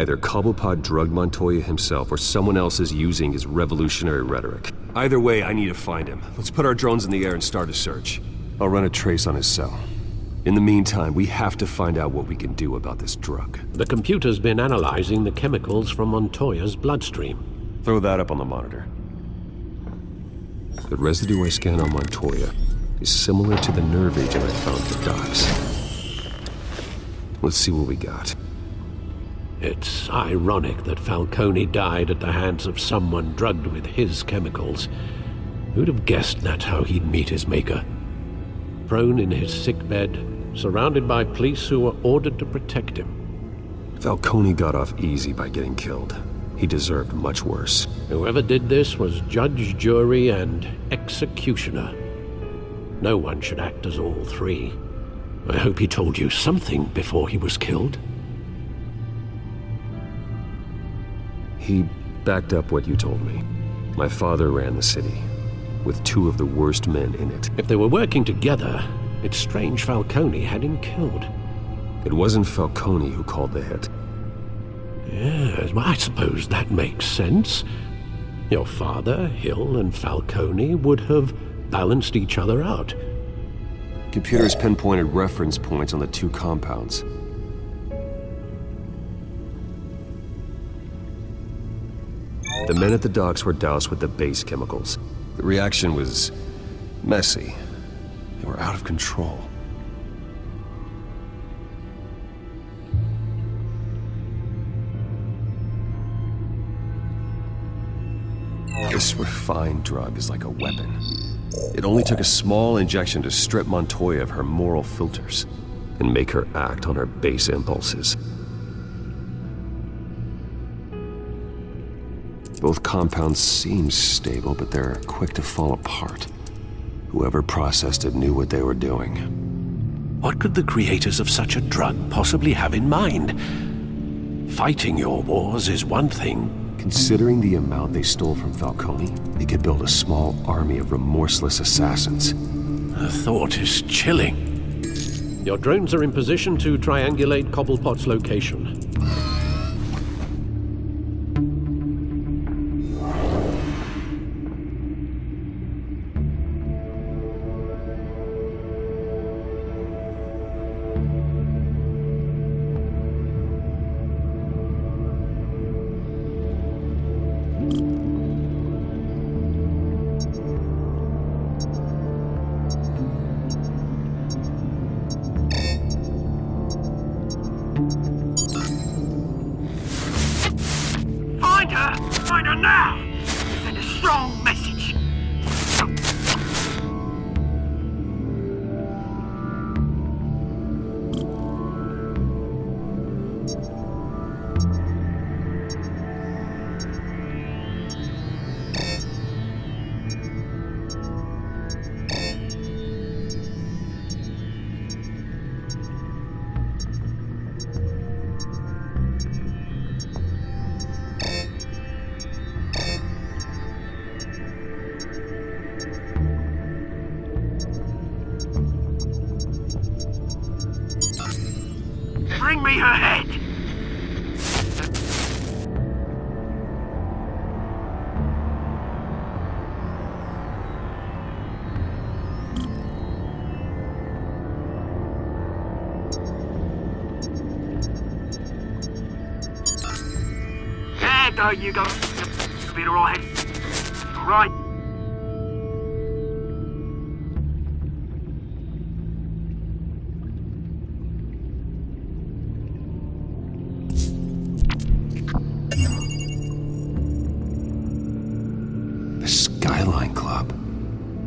Either Cobblepot drugged Montoya himself, or someone else is using his revolutionary rhetoric. Either way, I need to find him. Let's put our drones in the air and start a search. I'll run a trace on his cell. In the meantime, we have to find out what we can do about this drug. The computer's been analyzing the chemicals from Montoya's bloodstream. Throw that up on the monitor. The residue I scanned on Montoya is similar to the nerve agent I found at the docks. Let's see what we got. It's ironic that Falcone died at the hands of someone drugged with his chemicals. Who'd have guessed that's how he'd meet his maker? Prone in his sickbed, surrounded by police who were ordered to protect him. Falcone got off easy by getting killed. He deserved much worse. Whoever did this was judge, jury, and executioner. No one should act as all three. I hope he told you something before he was killed. He backed up what you told me. My father ran the city, with two of the worst men in it. If they were working together, it's strange Falcone had him killed. It wasn't Falcone who called the hit. Yes, well, I suppose that makes sense. Your father, Hill, and Falcone would have balanced each other out. Computers pinpointed reference points on the two compounds. The men at the docks were doused with the base chemicals. The reaction was messy. They were out of control. This refined drug is like a weapon. It only took a small injection to strip Montoya of her moral filters and make her act on her base impulses. Both compounds seem stable, but they're quick to fall apart. Whoever processed it knew what they were doing. What could the creators of such a drug possibly have in mind? Fighting your wars is one thing. Considering the amount they stole from Falcone, they could build a small army of remorseless assassins. The thought is chilling. Your drones are in position to triangulate Cobblepot's location. Find her now! Send a strong message! Bring me her head! There you go. You'll be all head. Right.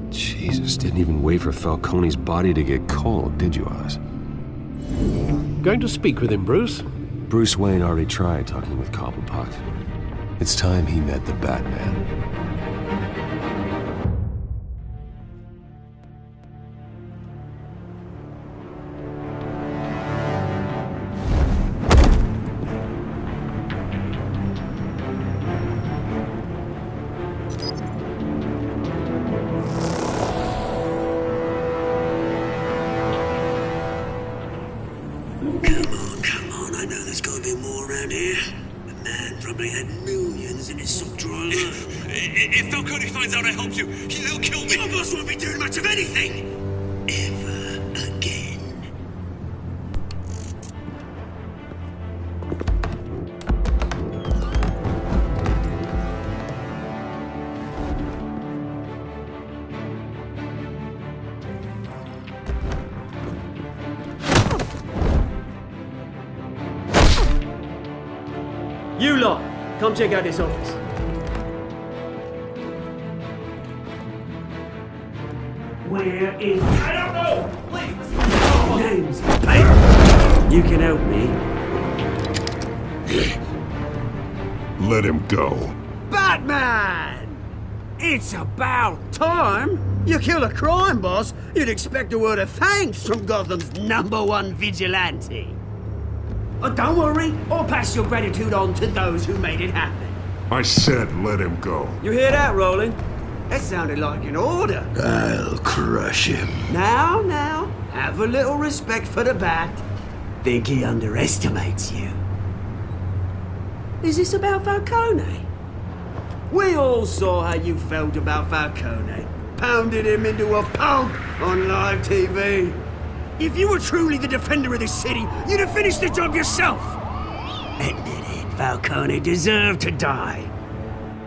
Jesus, didn't even wait for Falcone's body to get cold, did you, Oz? Going to speak with him, Bruce? Bruce Wayne already tried talking with Cobblepot. It's time he met the Batman. Come on, I know there's gotta be more around here. probably had millions in his sock drawer alone. If Falcone finds out I helped you, he'll kill me. Your boss won't be doing much of anything! Ever again. You lot, come check out this office. Where is... I don't know! Please! Names, paper! You can help me. Let him go. Batman! It's about time! You kill a crime boss, you'd expect a word of thanks from Gotham's #1 vigilante. Oh, don't worry, I'll pass your gratitude on to those who made it happen. I said let him go. You hear that, Roland? That sounded like an order. I'll crush him. Now, have a little respect for the Bat. Think he underestimates you. Is this about Falcone? We all saw how you felt about Falcone. Pounded him into a pulp on live TV. If you were truly the defender of this city, you'd have finished the job yourself. Admit it, Falcone deserved to die.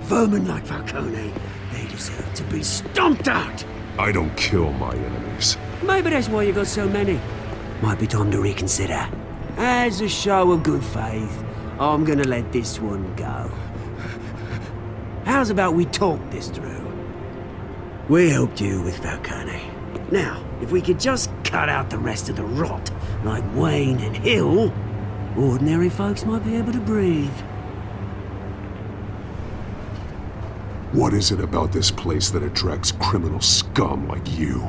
Vermin like Falcone, they deserve to be stomped out. I don't kill my enemies. Maybe that's why you got so many. Might be time to reconsider. As a show of good faith, I'm gonna let this one go. How's about we talk this through? We helped you with Falcone. Now, if we could just cut out the rest of the rot, like Wayne and Hill, ordinary folks might be able to breathe. What is it about this place that attracts criminal scum like you?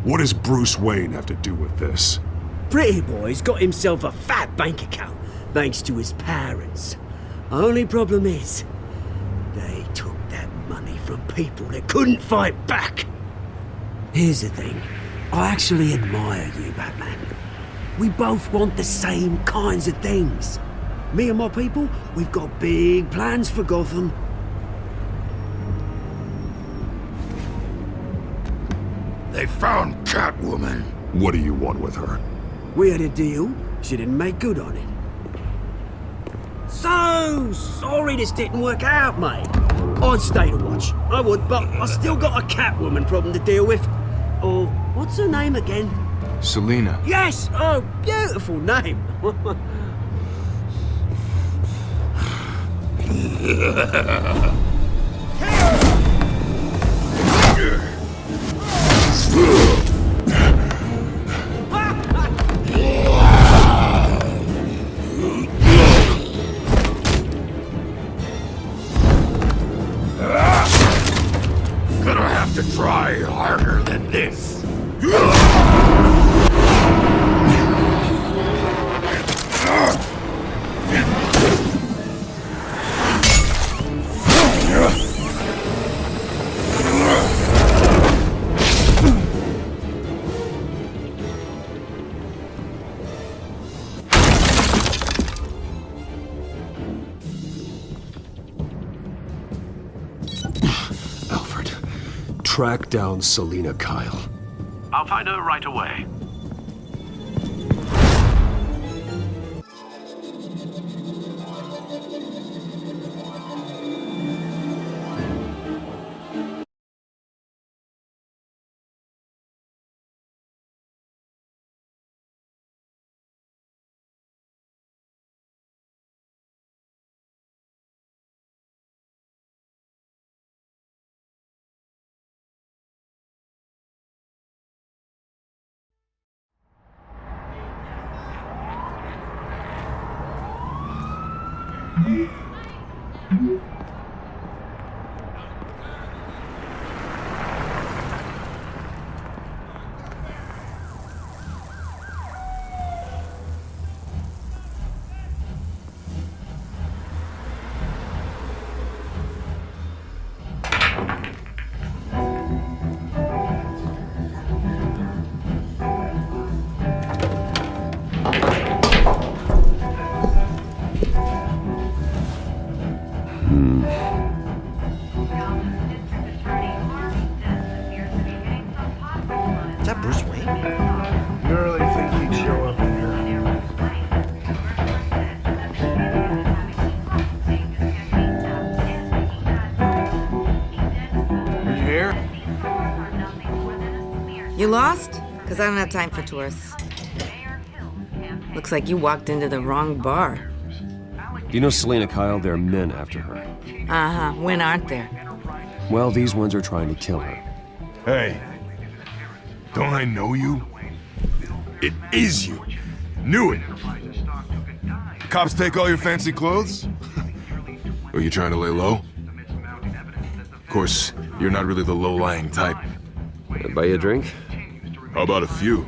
What does Bruce Wayne have to do with this? Pretty Boy's got himself a fat bank account, thanks to his parents. Only problem is, they took that money from people that couldn't fight back. Here's the thing. I actually admire you, Batman. We both want the same kinds of things. Me and my people, we've got big plans for Gotham. They found Catwoman. What do you want with her? We had a deal. She didn't make good on it. So sorry this didn't work out, mate. I'd stay to watch. I would, but I still got a Catwoman problem to deal with. Oh, what's her name again? Selina. Yes! Oh, beautiful name. Gonna have to try harder than this. Alfred, track down Selina Kyle. I'll find her right away. Is that Bruce Wanye? You really think he'd show up in here? Are you here? You lost? Because I don't have time for tourists. Looks like you walked into the wrong bar. Do you know Selena Kyle? There are men after her. Uh-huh. When aren't there? Well, these ones are trying to kill her. Hey, don't I know you? It is you. Knew it. Cops take all your fancy clothes? Are you trying to lay low? Of course, you're not really the low-lying type. Buy you a drink? How about a few?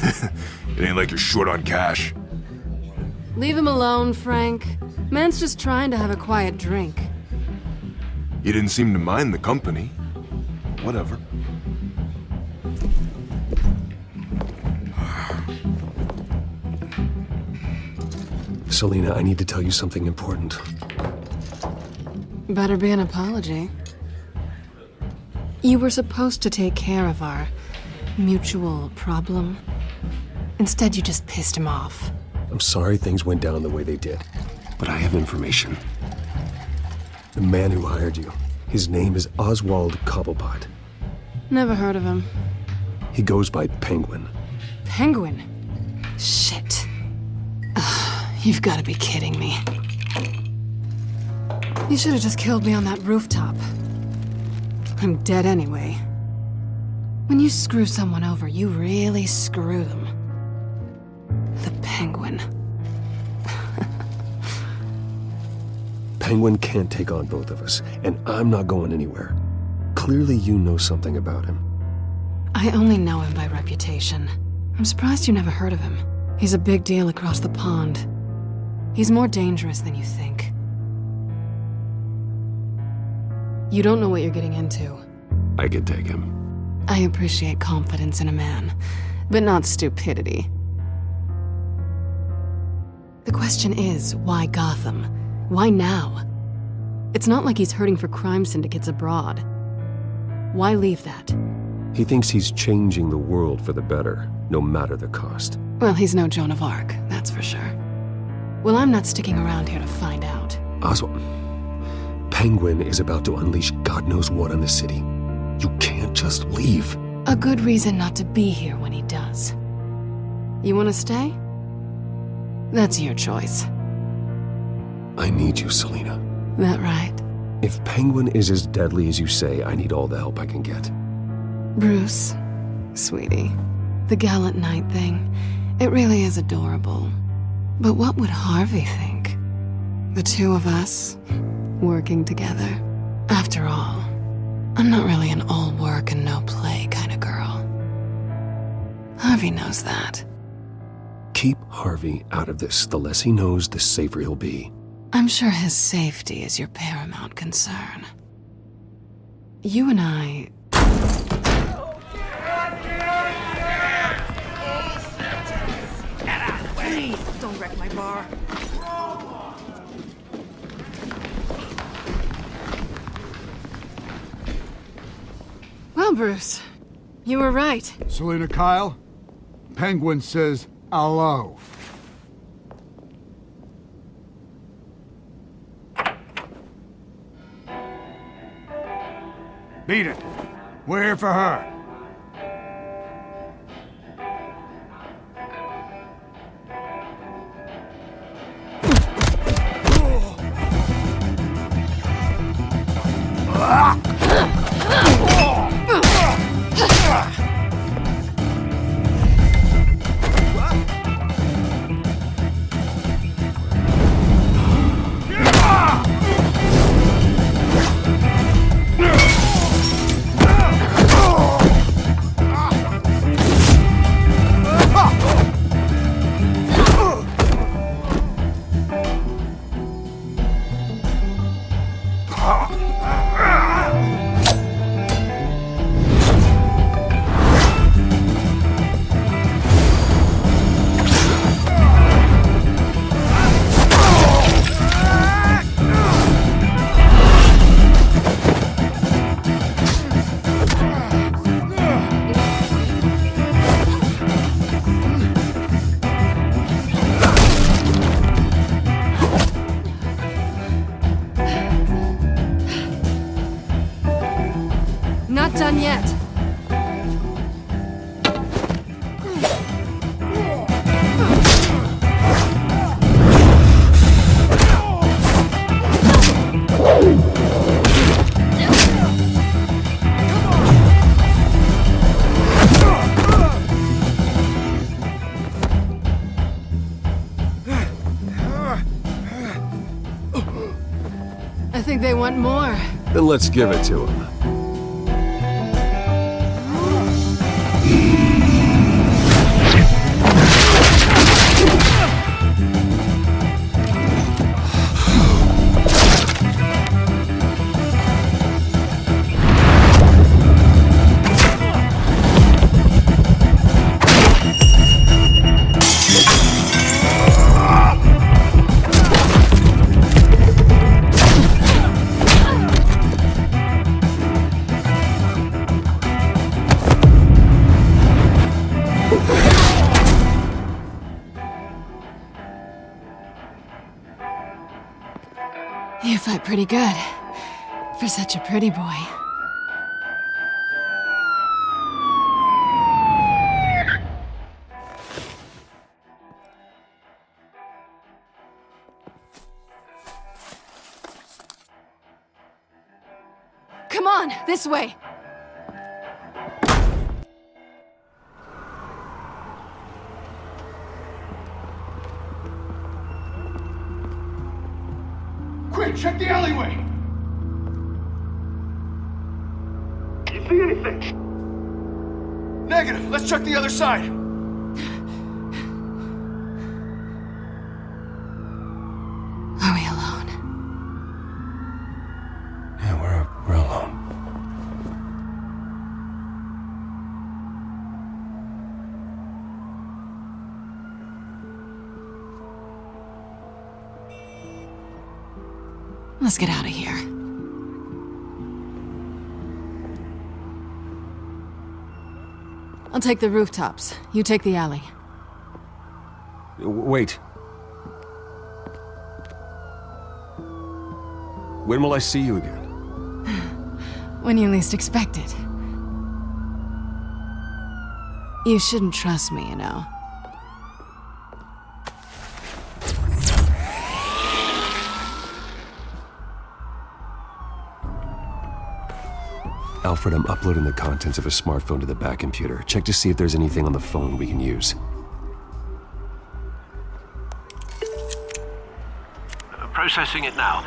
It ain't like you're short on cash. Leave him alone, Frank. Man's just trying to have a quiet drink. You didn't seem to mind the company. Whatever. Selena, I need to tell you something important. Better be an apology. You were supposed to take care of our mutual problem. Instead, you just pissed him off. I'm sorry things went down the way they did, but I have information. The man who hired you, his name is Oswald Cobblepot. Never heard of him. He goes by Penguin. Penguin? Shit. You've got to be kidding me. You should have just killed me on that rooftop. I'm dead anyway. When you screw someone over, you really screw them. The Penguin. Penguin can't take on both of us, and I'm not going anywhere. Clearly you know something about him. I only know him by reputation. I'm surprised you never heard of him. He's a big deal across the pond. He's more dangerous than you think. You don't know what you're getting into. I can take him. I appreciate confidence in a man, but not stupidity. The question is, why Gotham? Why now? It's not like he's hurting for crime syndicates abroad. Why leave that? He thinks he's changing the world for the better, no matter the cost. Well, he's no Joan of Arc, that's for sure. Well, I'm not sticking around here to find out. Oswald, Penguin is about to unleash God knows what on the city. You can't just leave. A good reason not to be here when he does. You want to stay? That's your choice. I need you, Selena. That right? If Penguin is as deadly as you say, I need all the help I can get. Bruce, sweetie, the gallant knight thing, it really is adorable. But what would Harvey think? The two of us, working together. After all, I'm not really an all work and no play kind of girl. Harvey knows that. Keep Harvey out of this. The less he knows, the safer he'll be. I'm sure his safety is your paramount concern. You and I... Please, don't wreck my bar. Well, Bruce, you were right. Selena Kyle, Penguin says hello. Beat it. We're here for her. done yet. I think they want more. Then let's give it to him. You fight pretty good. For such a pretty boy. Come on, this way. Quick, check the alleyway! You see anything? Negative. Let's check the other side. Are we alone? Yeah, we're alone. Let's get out of here. I'll take the rooftops. You take the alley. Wait. When will I see you again? When you least expect it. You shouldn't trust me, you know. Alfred, I'm uploading the contents of a smartphone to the back computer. Check to see if there's anything on the phone we can use. Processing it now.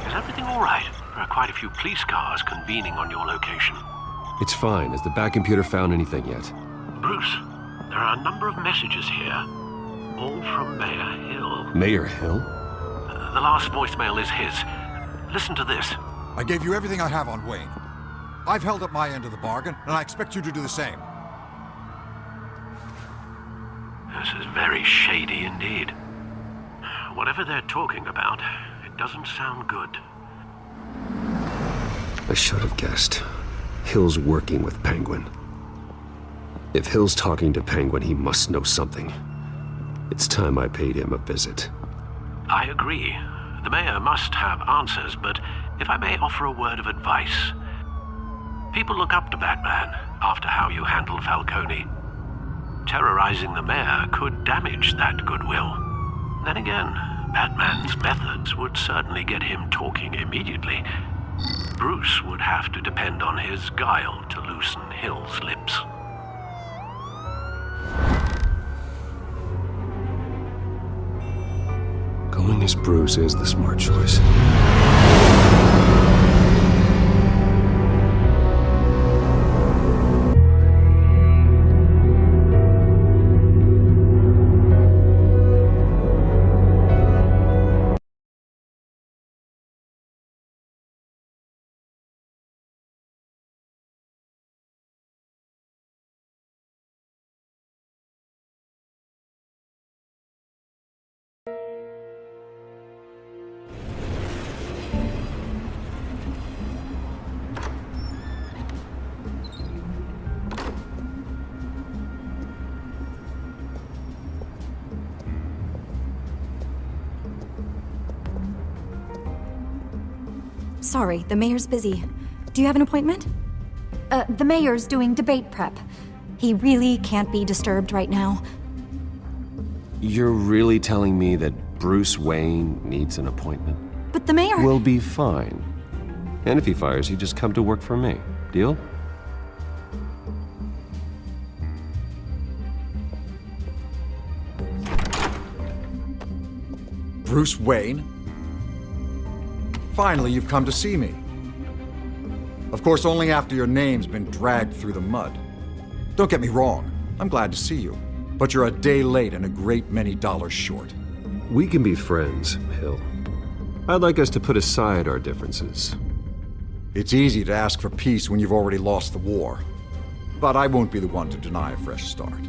Is everything all right? There are quite a few police cars convening on your location. It's fine. Has the back computer found anything yet? Bruce, there are a number of messages here. All from Mayor Hill. Mayor Hill? The last voicemail is his. Listen to this. I gave you everything I have on Wayne. I've held up my end of the bargain, and I expect you to do the same. This is very shady indeed. Whatever they're talking about, it doesn't sound good. I should have guessed. Hill's working with Penguin. If Hill's talking to Penguin, he must know something. It's time I paid him a visit. I agree. The mayor must have answers, but if I may offer a word of advice. People look up to Batman after how you handled Falcone. Terrorizing the mayor could damage that goodwill. Then again, Batman's methods would certainly get him talking immediately. Bruce would have to depend on his guile to loosen Hill's lips. Going as Bruce is the smart choice. Sorry, the mayor's busy. Do you have an appointment? The mayor's doing debate prep. He really can't be disturbed right now. You're really telling me that Bruce Wayne needs an appointment? But the mayor... We'll be fine. And if he fires, you just come to work for me. Deal? Bruce Wayne? Finally, you've come to see me. Of course, only after your name's been dragged through the mud. Don't get me wrong, I'm glad to see you. But you're a day late and a great many dollars short. We can be friends, Hill. I'd like us to put aside our differences. It's easy to ask for peace when you've already lost the war. But I won't be the one to deny a fresh start.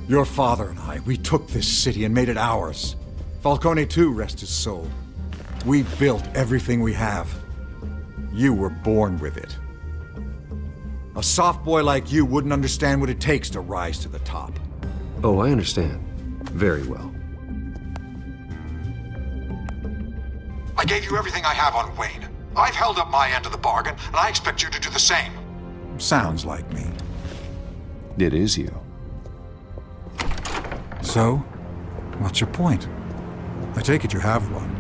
Your father and I, we took this city and made it ours. Falcone too, rest his soul. We built everything we have. You were born with it. A soft boy like you wouldn't understand what it takes to rise to the top. Oh, I understand. Very well. I gave you everything I have on Wayne. I've held up my end of the bargain, and I expect you to do the same. Sounds like me. It is you. So, what's your point? I take it you have one.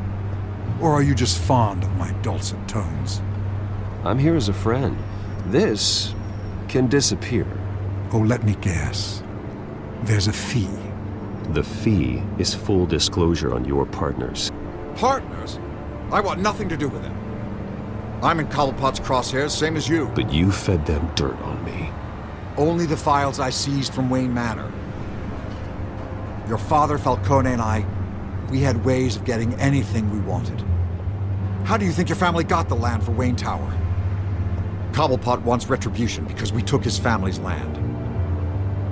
Or are you just fond of my dulcet tones? I'm here as a friend. This can disappear. Oh, let me guess. There's a fee. The fee is full disclosure on your partners. Partners? I want nothing to do with them. I'm in Cobblepot's crosshairs, same as you. But you fed them dirt on me. Only the files I seized from Wayne Manor. Your father, Falcone, and I, we had ways of getting anything we wanted. How do you think your family got the land for Wayne Tower? Cobblepot wants retribution because we took his family's land.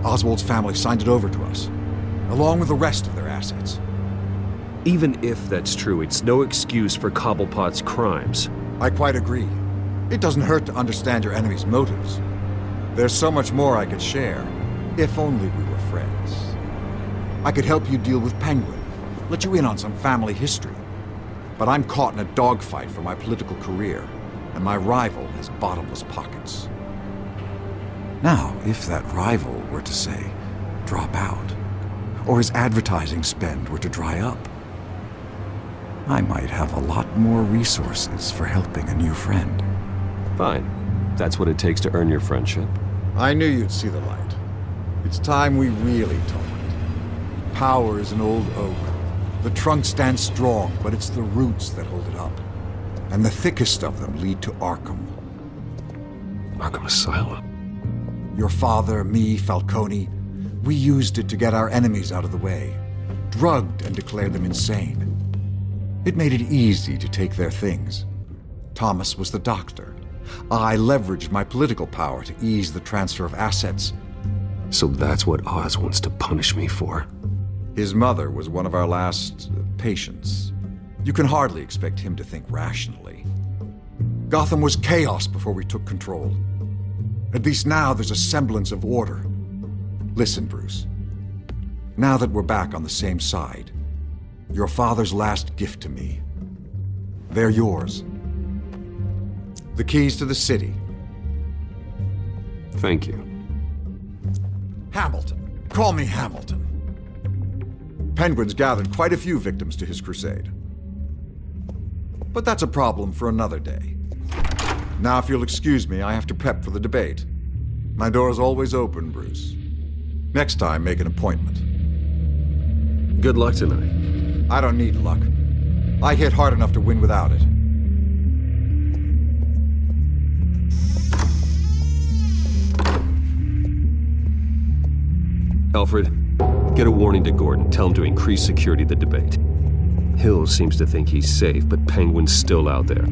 Oswald's family signed it over to us, along with the rest of their assets. Even if that's true, it's no excuse for Cobblepot's crimes. I quite agree. It doesn't hurt to understand your enemy's motives. There's so much more I could share, if only we were friends. I could help you deal with Penguin, let you in on some family history. But I'm caught in a dogfight for my political career, and my rival has bottomless pockets. Now, if that rival were to, say, drop out, or his advertising spend were to dry up, I might have a lot more resources for helping a new friend. Fine. That's what it takes to earn your friendship. I knew you'd see the light. It's time we really talked. Power is an old oak. The trunk stands strong, but it's the roots that hold it up. And the thickest of them lead to Arkham. Arkham Asylum? Your father, me, Falcone, we used it to get our enemies out of the way. Drugged and declared them insane. It made it easy to take their things. Thomas was the doctor. I leveraged my political power to ease the transfer of assets. So that's what Oz wants to punish me for? His mother was one of our last patients. You can hardly expect him to think rationally. Gotham was chaos before we took control. At least now there's a semblance of order. Listen, Bruce. Now that we're back on the same side, your father's last gift to me, they're yours. The keys to the city. Thank you. Hamilton. Call me Hamilton. Penguin's gathered quite a few victims to his crusade. But that's a problem for another day. Now, if you'll excuse me, I have to prep for the debate. My door is always open, Bruce. Next time, make an appointment. Good luck tonight. I don't need luck. I hit hard enough to win without it. Alfred, get a warning to Gordon. Tell him to increase security at the debate. Hill seems to think he's safe, but Penguin's still out there.